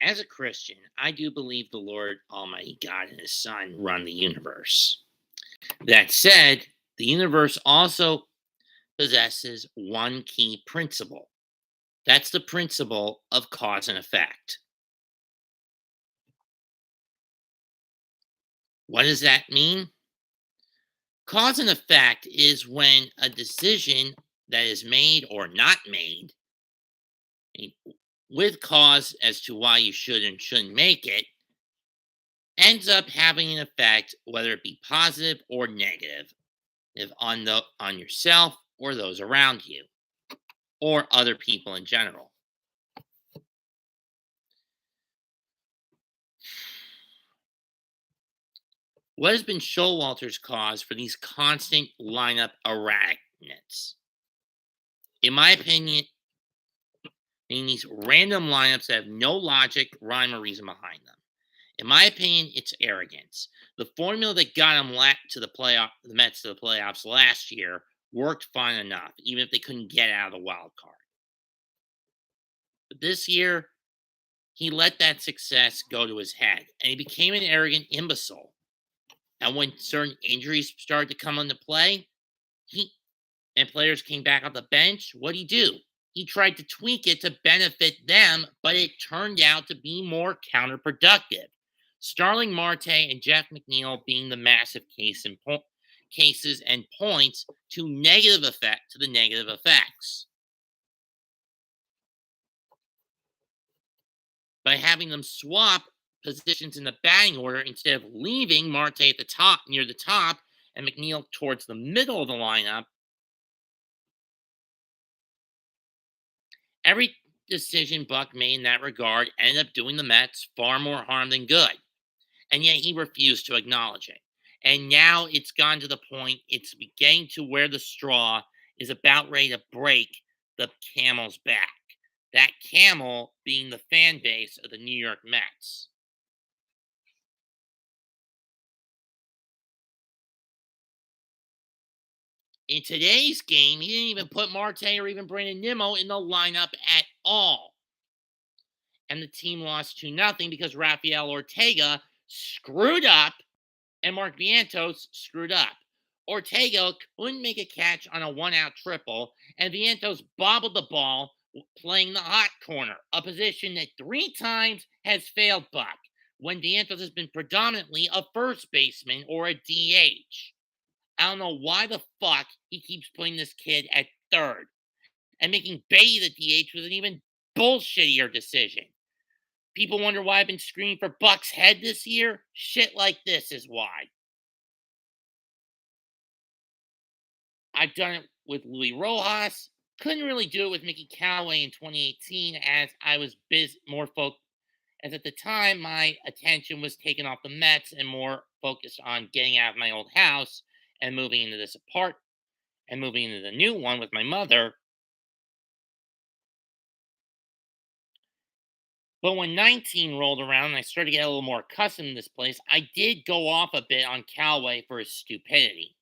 As a Christian, I do believe the Lord Almighty God and His Son run the universe. That said, the universe also possesses one key principle. That's the principle of cause and effect. What does that mean? Cause and effect is when a decision that is made or not made, eh, with cause as to why you should and shouldn't make it, ends up having an effect, whether it be positive or negative, if on yourself or those around you or other people in general. What has been Showalter's cause for these constant lineup erraticness? In my opinion, in these random lineups that have no logic, rhyme, or reason behind them. In my opinion, it's arrogance. The formula that got them the Mets to the playoffs last year worked fine enough, even if they couldn't get out of the wild card. But this year, he let that success go to his head, and he became an arrogant imbecile. And when certain injuries started to come into play, he and players came back off the bench, what'd he do? He tried to tweak it to benefit them, but it turned out to be more counterproductive. Starling Marte and Jeff McNeil being the massive cases and points to the negative effects. By having them swap positions in the batting order instead of leaving Marte at the top near the top and McNeil towards the middle of the lineup. Every decision Buck made in that regard ended up doing the Mets far more harm than good. And yet he refused to acknowledge it. And now it's gone to the point it's beginning to where the straw is about ready to break the camel's back. That camel being the fan base of the New York Mets. In today's game, he didn't even put Marte or even Brandon Nimmo in the lineup at all. And the team lost 2-0 because Rafael Ortega screwed up and Mark Vientos screwed up. Ortega couldn't make a catch on a 1-out triple, and Vientos bobbled the ball playing the hot corner, a position that 3 times has failed Buck when Vientos has been predominantly a first baseman or a DH. I don't know why the fuck he keeps putting this kid at third. And making Beatty the DH was an even bullshittier decision. People wonder why I've been screaming for Buck's head this year? Shit like this is why. I've done it with Louis Rojas. Couldn't really do it with Mickey Callaway in 2018 as I was more focused. As at the time, my attention was taken off the Mets and more focused on getting out of my old house and moving into this apartment and moving into the new one with my mother. But when 19 rolled around and I started to get a little more accustomed to this place, I did go off a bit on Callaway for his stupidity.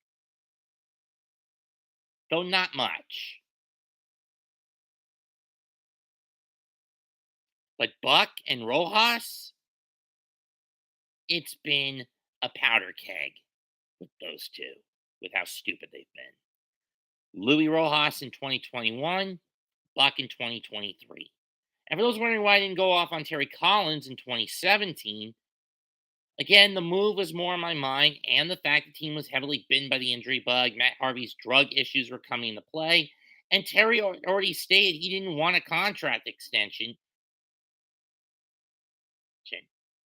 Though not much. But Buck and Rojas, it's been a powder keg with those two, with how stupid they've been. Louis Rojas in 2021, Buck in 2023. And for those wondering why I didn't go off on Terry Collins in 2017, again, the move was more on my mind, and the fact the team was heavily bitten by the injury bug. Matt Harvey's drug issues were coming into play, and Terry already stated he didn't want a contract extension.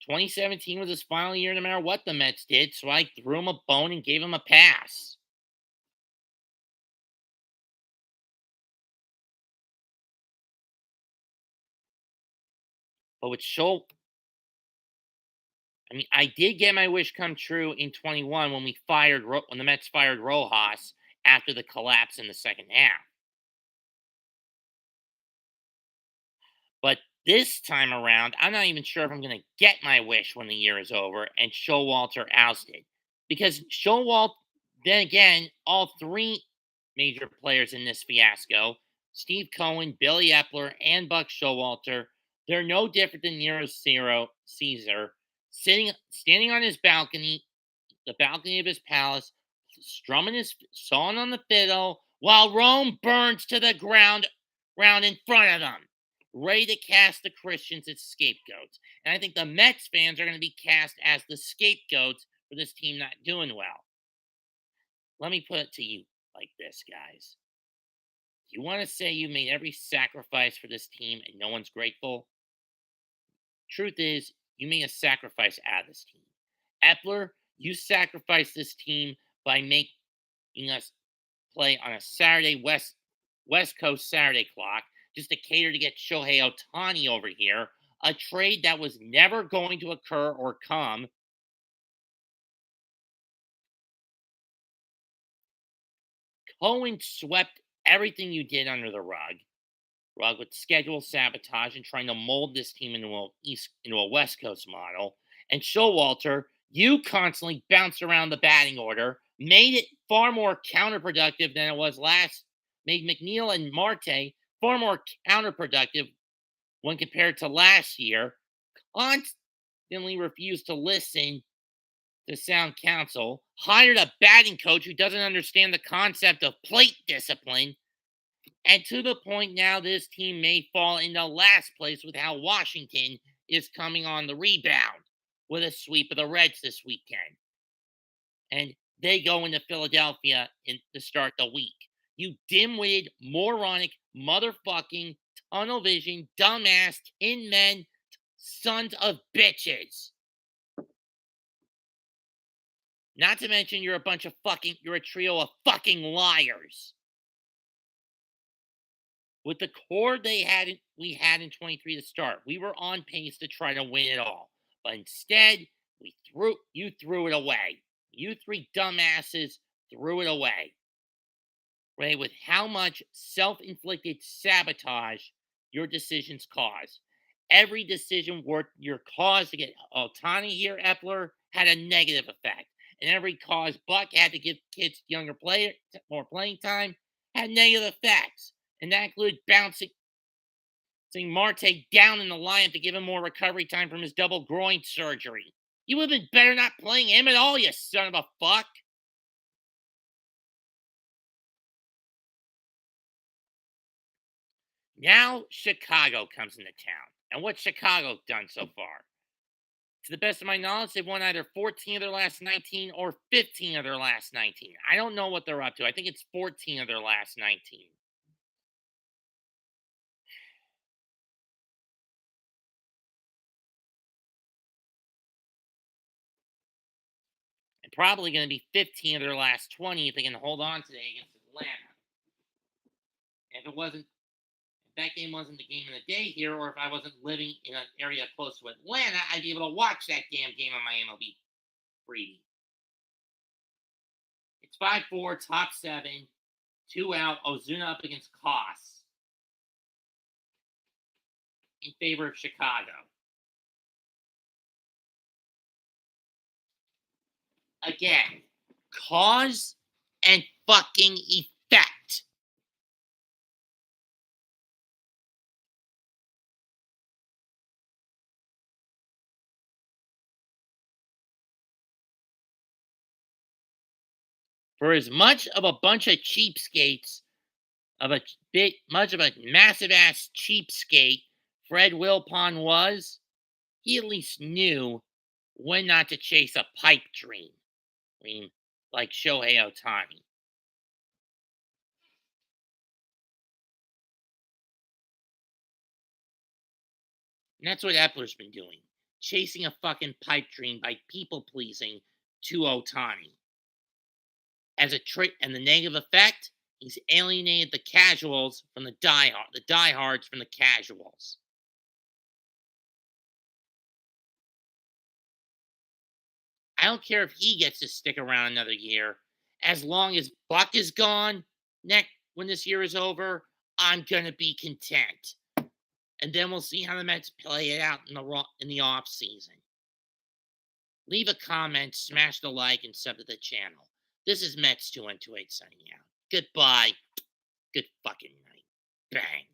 2017 was his final year no matter what the Mets did, so I threw him a bone and gave him a pass. But with I did get my wish come true in 21 when when the Mets fired Rojas after the collapse in the second half. But this time around, I'm not even sure if I'm going to get my wish when the year is over and Showalter ousted. Because Showalter, then again, all 3 major players in this fiasco, Steve Cohen, Billy Epler, and Buck Showalter, They're no different than Nero Caesar, standing on his balcony, the balcony of his palace, strumming his song on the fiddle, while Rome burns to the ground in front of them, ready to cast the Christians as scapegoats. And I think the Mets fans are going to be cast as the scapegoats for this team not doing well. Let me put it to you like this, guys. You want to say you made every sacrifice for this team and no one's grateful? Truth is, you made a sacrifice out of this team. Epler, you sacrificed this team by making us play on a Saturday West Coast Saturday clock just to cater to get Shohei Ohtani over here, a trade that was never going to occur or come. Cohen swept everything you did under the rug with schedule sabotage and trying to mold this team into a West Coast model. And Showalter, you constantly bounced around the batting order, made it far more counterproductive than it was last. Made McNeil and Marte far more counterproductive when compared to last year. Constantly refused to listen to sound counsel. Hired a batting coach who doesn't understand the concept of plate discipline. And to the point now, this team may fall into last place with how Washington is coming on the rebound with a sweep of the Reds this weekend. And they go into Philadelphia to start the week. You dim-witted, moronic, motherfucking, tunnel vision, dumbass, tin men, sons of bitches. Not to mention you're a trio of fucking liars. With the core we had in 23 to start, we were on pace to try to win it all. But instead, you threw it away. You three dumbasses threw it away. Right? With how much self-inflicted sabotage your decisions cause. Every decision worth your cause to get Ohtani here, Epler, had a negative effect. And every cause Buck had to give kids younger players more playing time had negative effects. And that included bouncing Marte down in the lineup to give him more recovery time from his double groin surgery. You would have been better not playing him at all, you son of a fuck. Now Chicago comes into town. And what's Chicago done so far? To the best of my knowledge, they've won either 14 of their last 19 or 15 of their last 19. I don't know what they're up to. I think it's 14 of their last 19. And probably going to be 15 of their last 20 if they can hold on today against Atlanta. If that game wasn't the game of the day here, or if I wasn't living in an area close to Atlanta, I'd be able to watch that damn game on my MLB freebie. It's 5-4, top 7, 2 out, Ozuna up against Koss in favor of Chicago. Again, cause and fucking effect. For as much of a bunch of cheapskates, much of a massive ass cheapskate Fred Wilpon was, he at least knew when not to chase a pipe dream. I mean, like Shohei Ohtani. And that's what Epler's been doing. Chasing a fucking pipe dream by people pleasing to Ohtani. As a trick, and the negative effect, he's alienated the casuals from the diehards from the casuals. I don't care if he gets to stick around another year. As long as Buck is gone when this year is over, I'm gonna be content. And then we'll see how the Mets play it out in the off season. Leave a comment, smash the like, and sub to the channel. This is Mets 2128 signing out. Goodbye. Good fucking night. Bang.